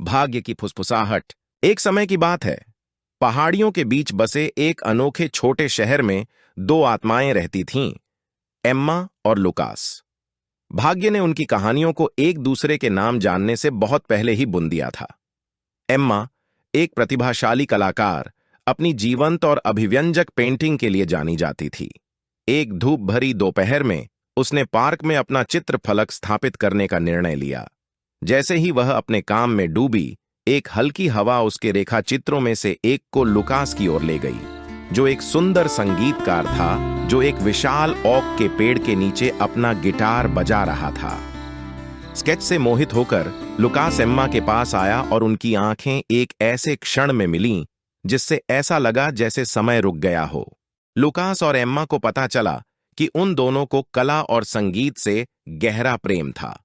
भाग्य की फुसफुसाहट। एक समय की बात है, पहाड़ियों के बीच बसे एक अनोखे छोटे शहर में दो आत्माएं रहती थीं, एम्मा और लुकास। भाग्य ने उनकी कहानियों को एक दूसरे के नाम जानने से बहुत पहले ही बुन दिया था। एम्मा, एक प्रतिभाशाली कलाकार, अपनी जीवंत और अभिव्यंजक पेंटिंग के लिए जानी जाती थी। एक धूप भरी दोपहर में उसने पार्क में अपना चित्र फलक स्थापित करने का निर्णय लिया। जैसे ही वह अपने काम में डूबी, एक हल्की हवा उसके रेखा चित्रों में से एक को लुकास की ओर ले गई, जो एक सुंदर संगीतकार था जो एक विशाल ओक के पेड़ के नीचे अपना गिटार बजा रहा था। स्केच से मोहित होकर लुकास एम्मा के पास आया और उनकी आंखें एक ऐसे क्षण में मिलीं जिससे ऐसा लगा जैसे समय रुक गया हो। लुकास और एम्मा को पता चला कि उन दोनों को कला और संगीत से गहरा प्रेम था।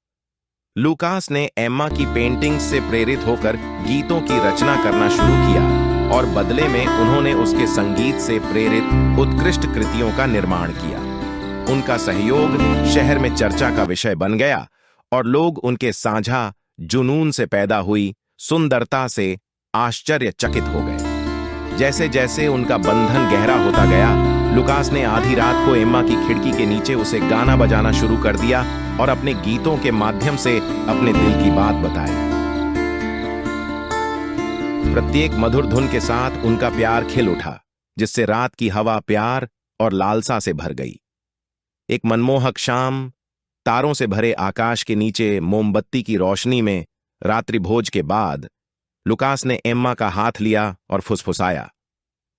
लुकास ने एम्मा की पेंटिंग्स से प्रेरित होकर गीतों की रचना करना शुरू किया और बदले में उन्होंने उसके संगीत से प्रेरित उत्कृष्ट कृतियों का निर्माण किया। उनका सहयोग शहर में चर्चा का विषय बन गया और लोग उनके साझा जुनून से पैदा हुई सुंदरता से आश्चर्यचकित हो गए। जैसे जैसे उनका बंधन गहरा होता गया, लुकास ने आधी रात को एम्मा की खिड़की के नीचे उसे गाना बजाना शुरू कर दिया और अपने गीतों के माध्यम से अपने दिल की बात बताई। प्रत्येक मधुर धुन के साथ उनका प्यार खिल उठा, जिससे रात की हवा प्यार और लालसा से भर गई। एक मनमोहक शाम, तारों से भरे आकाश के नीचे मोमबत्ती की रोशनी में, रात्रि भोज के बाद लुकास ने एम्मा का हाथ लिया और फुसफुसाया,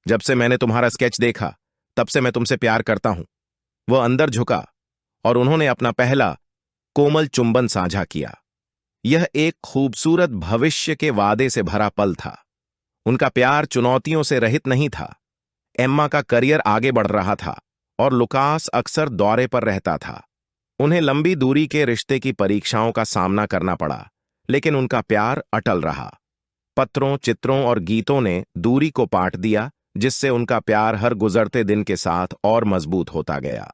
जब से मैंने तुम्हारा स्केच देखा तब से मैं तुमसे प्यार करता हूं। वह अंदर झुका और उन्होंने अपना पहला कोमल चुंबन साझा किया। यह एक खूबसूरत भविष्य के वादे से भरा पल था। उनका प्यार चुनौतियों से रहित नहीं था। एम्मा का करियर आगे बढ़ रहा था और लुकास अक्सर दौरे पर रहता था। उन्हें लंबी दूरी के रिश्ते की परीक्षाओं का सामना करना पड़ा, लेकिन उनका प्यार अटल रहा। पत्रों, चित्रों और गीतों ने दूरी को पाट दिया, जिससे उनका प्यार हर गुजरते दिन के साथ और मजबूत होता गया।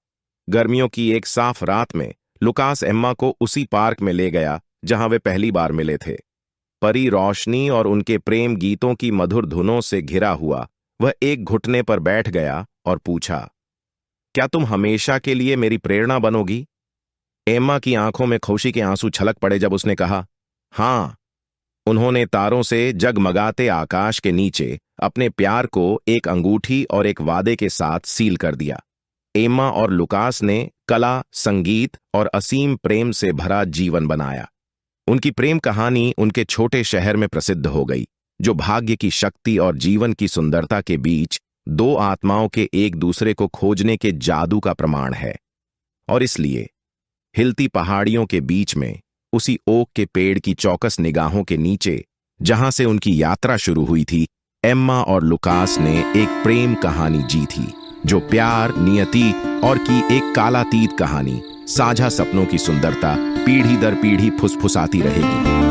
गर्मियों की एक साफ रात में लुकास एम्मा को उसी पार्क में ले गया जहां वे पहली बार मिले थे। परी रोशनी और उनके प्रेम गीतों की मधुर धुनों से घिरा हुआ वह एक घुटने पर बैठ गया और पूछा, क्या तुम हमेशा के लिए मेरी प्रेरणा बनोगी? एम्मा की आंखों में खुशी के आंसू छलक पड़े जब उसने कहा, हाँ। उन्होंने तारों से जगमगाते आकाश के नीचे अपने प्यार को एक अंगूठी और एक वादे के साथ सील कर दिया। एम्मा और लुकास ने कला, संगीत और असीम प्रेम से भरा जीवन बनाया। उनकी प्रेम कहानी उनके छोटे शहर में प्रसिद्ध हो गई, जो भाग्य की शक्ति और जीवन की सुंदरता के बीच दो आत्माओं के एक दूसरे को खोजने के जादू का प्रमाण है। और इसलिए हिलती पहाड़ियों के बीच में, उसी ओक के पेड़ की चौकस निगाहों के नीचे, जहां से उनकी यात्रा शुरू हुई थी, एम्मा और लुकास ने एक प्रेम कहानी जी थी, जो प्यार, नियति और की एक कालातीत कहानी, साझा सपनों की सुंदरता पीढ़ी दर पीढ़ी फुसफुसाती रहेगी।